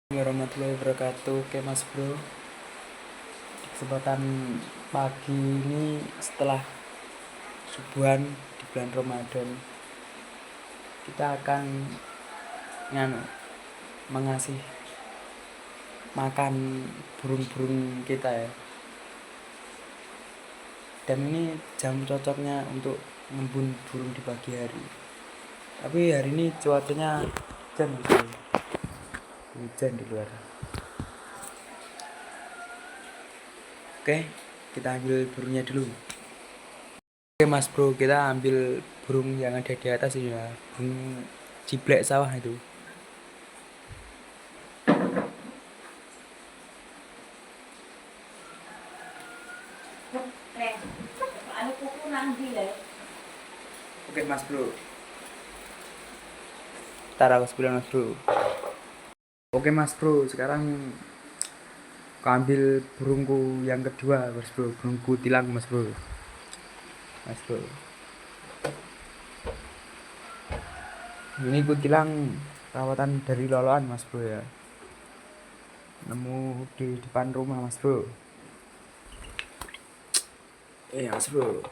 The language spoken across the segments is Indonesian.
Warahmatullahi wabarakatuh. Oke Mas Bro, di kesempatan pagi ini setelah subuhan di bulan Ramadan, kita akan mengasih makan burung-burung kita ya. Dan ini jam cocoknya untuk ngembun burung di pagi hari. Tapi hari ini cuacanya hujan, Mas Bro. Hujan di luar. Oke, kita ambil burungnya dulu. Oke Mas Bro, kita ambil burung yang ada di atas ini ya. Burung ciblek sawah itu. Oke Mas Bro, ntar aku bilang Mas Bro. Oke Mas Bro, sekarang aku ambil burungku yang kedua Mas Bro. Burungku tilang Mas Bro. Mas Bro, ini kutilang rawatan dari loloan Mas Bro ya. Nemu di depan rumah Mas Bro. Mas Bro,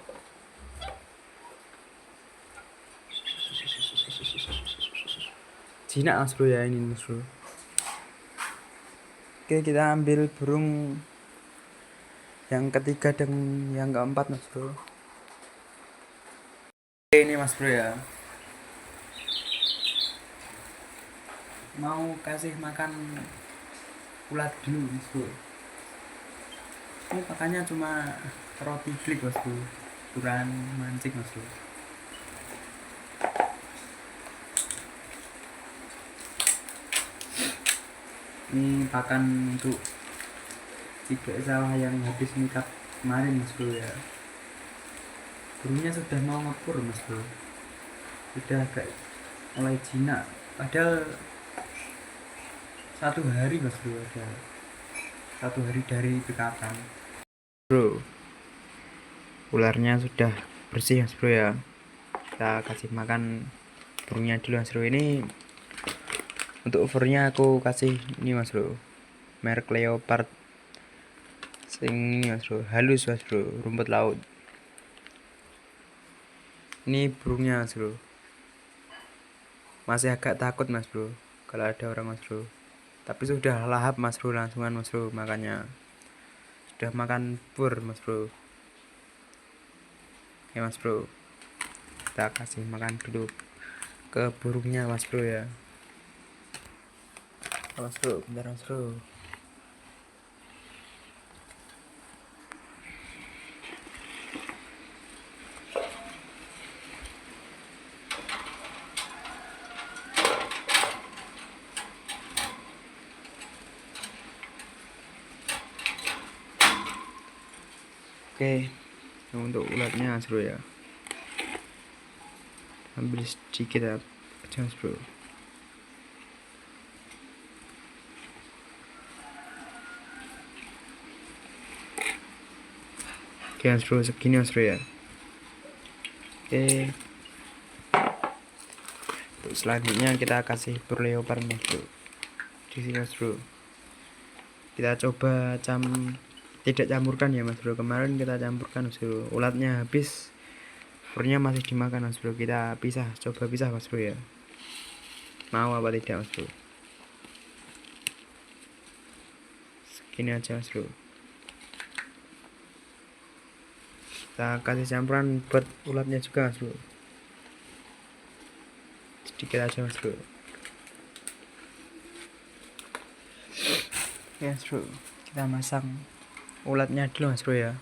jinak Mas Bro ya ini Mas Bro. Oke, kita ambil burung yang ketiga dan yang keempat Mas Bro. Oke, ini Mas Bro ya. Mau kasih makan ulat dulu Mas Bro. Ini makannya cuma roti klik Mas Bro. Ukuran mancing Mas Bro. Ini pakan untuk ciblek sawah yang habis nikah kemarin Mas Bro ya. Burungnya sudah mau ngepur Mas Bro, sudah agak mulai jinak, padahal 1 hari Mas Bro, ada 1 hari dari dekatan Bro. Ularnya sudah bersih Mas Bro ya. Kita kasih makan burungnya dulu Mas Bro. Ini untuk overnya aku kasih ini Mas Bro, merek Leopard sing ini Mas Bro, halus Mas Bro, rumput laut. Ini burungnya Mas Bro, masih agak takut Mas Bro kalau ada orang Mas Bro, tapi sudah lahap Mas Bro, langsungan Mas Bro makannya, sudah makan pur Mas Bro. Oke Mas Bro, kita kasih makan dulu ke burungnya Mas Bro ya. Mas Bro, bentar Mas Bro. Oke, untuk ulatnya Mas Bro ya, ambil sedikit ya Mas Bro. Oke Mas Bro, segini Mas Bro ya. Oke, untuk selanjutnya kita kasih pur leopard Mas Bro di sini Mas Bro. Kita coba tidak campurkan ya Mas Bro, kemarin kita campurkan Mas Bro, ulatnya habis, purnya masih dimakan Mas Bro. Kita pisah, coba pisah Mas Bro ya, mau apa tidak Mas Bro. Segini aja Mas Bro, kita kasih campuran buat ulatnya juga Mas Bro, sedikit aja Mas Bro. Ya Mas Bro, kita masang ulatnya dulu Mas Bro ya.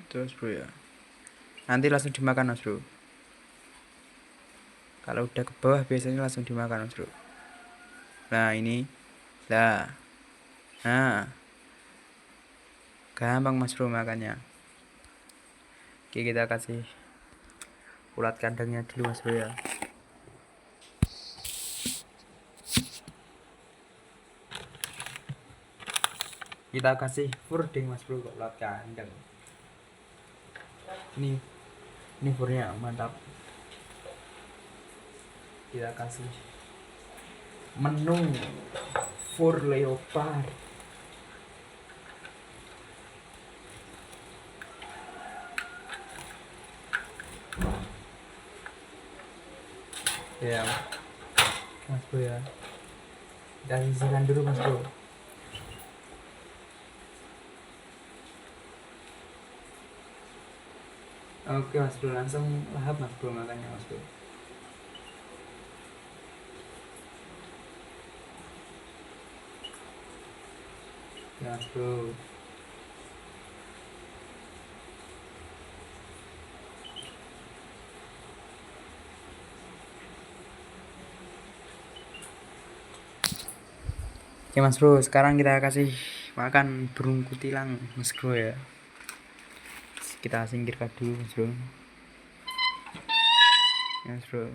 Terus Bro ya, nanti langsung dimakan Mas Bro. Kalau udah ke bawah biasanya langsung dimakan Mas Bro. Nah ini, nah gampang Mas Bro makannya. Oke, kita kasih ulat kandangnya dulu mas bro ya. Kita kasih furding mas bro, ulat kandang. Ini furnya mantap. Kita kasih menu fur leopard. Ya mas bro ya, kita sisihkan dulu mas bro. Oke mas bro, langsung lahap mas bro makannya mas bro. Ya mas bro. Oke mas bro, sekarang kita kasih makan burung kutilang mas bro ya. Kita singkirkan dulu mas bro. Ya mas bro.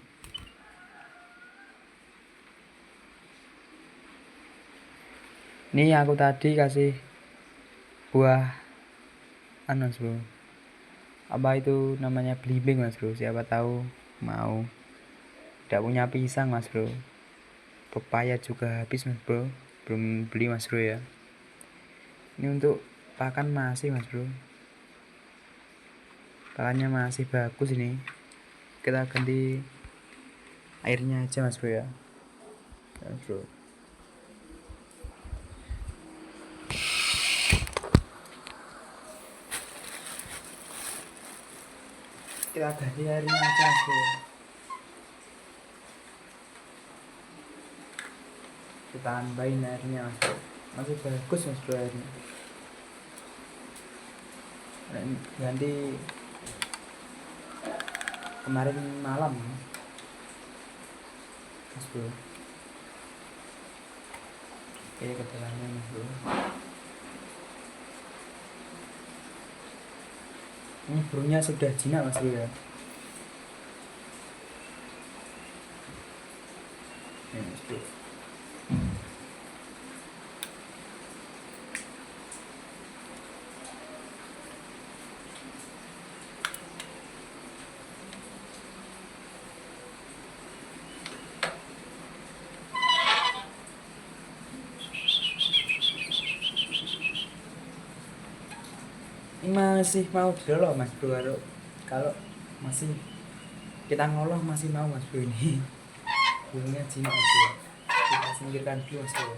Ini aku tadi kasih buah mas bro. Apa itu namanya, belimbing mas bro. Siapa tahu mau. Tidak punya pisang mas bro. Pepaya juga habis mas bro. Belum beli mas bro ya. Ini untuk pakan masih mas bro. Pakannya masih bagus ini. Kita ganti airnya aja mas bro ya. Ya mas bro. Kita ganti airnya aja mas bro. Kita tambahin airnya mas bro. Masih bagus mas bro airnya. Ganti kemarin malam mas bro. Oke, keterangannya mas bro. Ini burungnya sudah jinak mas bro ya. Ini mas bro. Ini masih mau didolok mas bro. Kalau masih kita ngoloh masih mau mas bro ini. Burungnya jinak mas bro. Kita singkirkan dulu mas bro.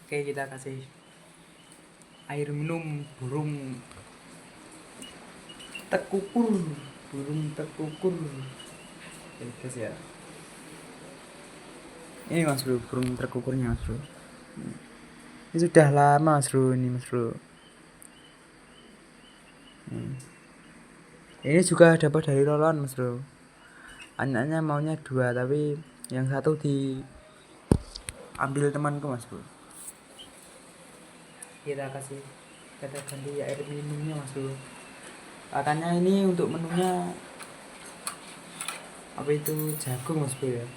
Oke, kita kasih air minum burung tekukur. Oke guys ya. Ini mas bro, burung tekukurnya mas bro. Ini sudah lama mas bro, ini mas bro. Ini juga dapat dari lolon mas bro. Anaknya maunya 2 tapi yang satu diambil temanku mas bro. Kita ganti air minumnya mas bro. Pakannya ini untuk menunya apa itu, jagung mas bro ya.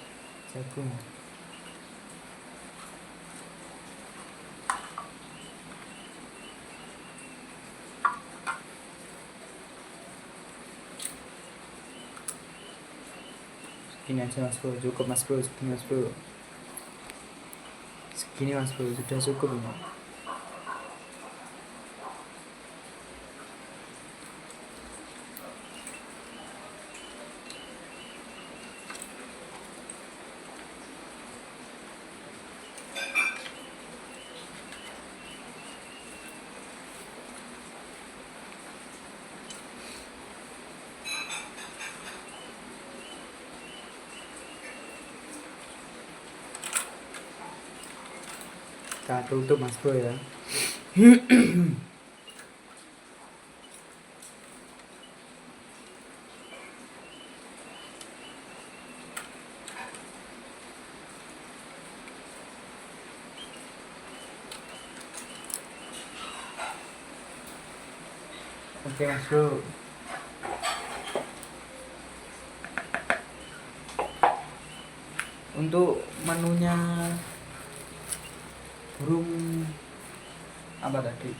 Jagung. Segini aja mas bro, cukup mas bro, segini mas bro. Segini mas bro, sudah cukup ini. Kita tutup mas bro ya. Oke mas bro, untuk menunya burung apa tadi,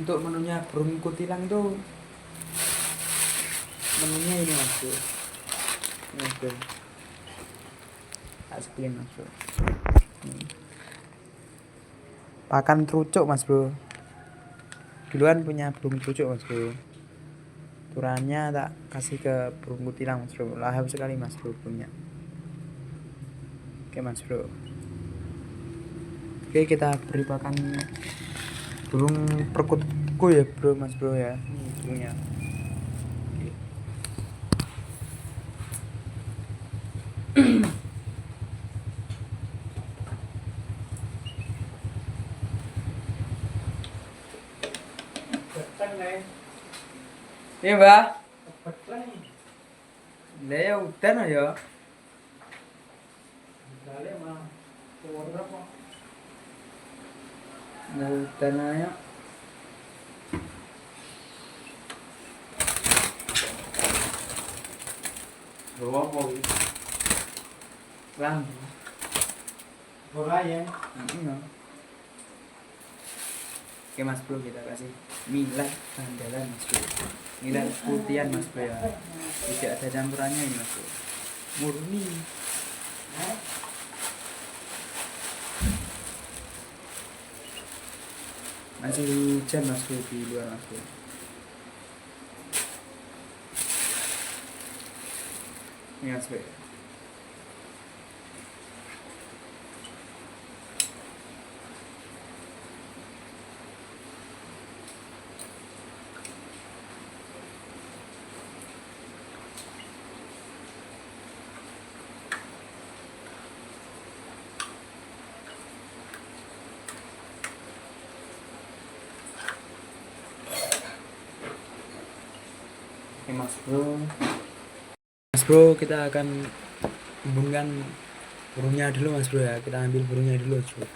untuk menunya burung kutilang itu menunya ini mas bro, ini mas bro, tak sekian mas bro. Pakan trucuk mas bro, duluan punya burung trucuk mas bro, turannya tak kasih ke burung kutilang mas bro, lahap sekali mas bro punya. Oke mas bro, oke kita beri pakan burung perkutku ya bro mas bro ya, ini burungnya. Iya mbak, lah ya udan ya. Nah udan aja. Bawa apa gitu? Lang. Bola ya. Iya. Oke mas bro, kita kasih millet andalan mas bro, millet putihan mas bro ya, tidak ada campurannya ini mas bro, murni. Masih hujan mas bro di luar mas bro. Ini mas bro. Oke mas bro, kita akan embunkan burungnya dulu mas bro ya, kita ambil burungnya dulu mas bro.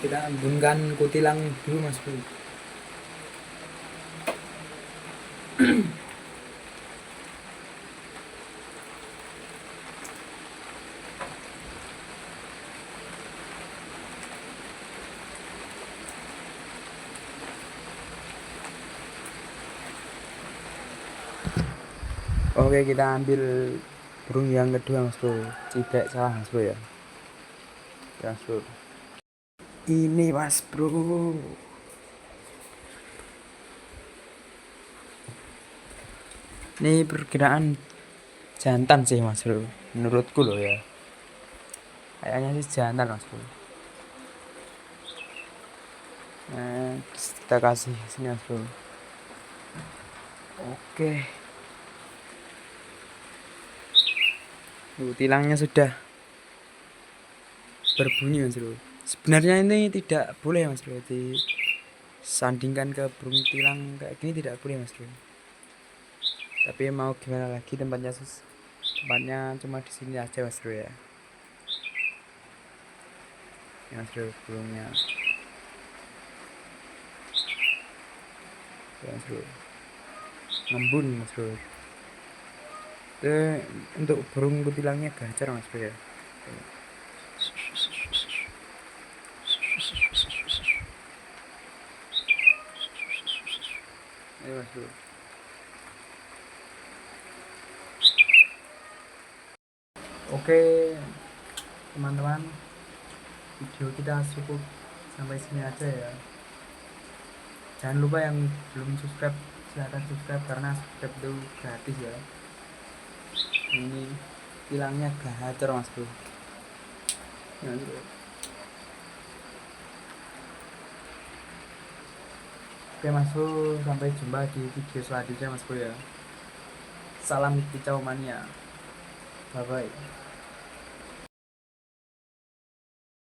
Kita embunkan kutilang dulu mas bro. Oke, kita ambil burung yang kedua mas bro, ciblek salah mas bro ya. Ya mas bro, ini mas bro, ini perkiraan jantan sih mas bro, menurutku loh ya, kayaknya sih jantan mas bro. Nah, kita kasih sini mas bro. Oke, tilangnya sudah berbunyi mas bro. Sebenarnya ini tidak boleh mas bro, disandingkan ke burung tilang kayak gini tidak boleh mas bro. Tapi mau gimana lagi, tempatnya cuma di sini aja mas bro ya. Ini mas bro burungnya. Ya mas bro, ngembun mas bro. Untuk burung kutilangnya gacor mas bro ya. Ini mas bro. Oke teman-teman, video kita cukup sampai sini aja ya. Jangan lupa yang belum subscribe, silahkan subscribe karena subscribe itu gratis ya. Ini tilangnya gacor mas bro. Ya, bro. Oke mas bro, sampai jumpa di video selanjutnya mas bro ya. Salam kicau mania, bye bye.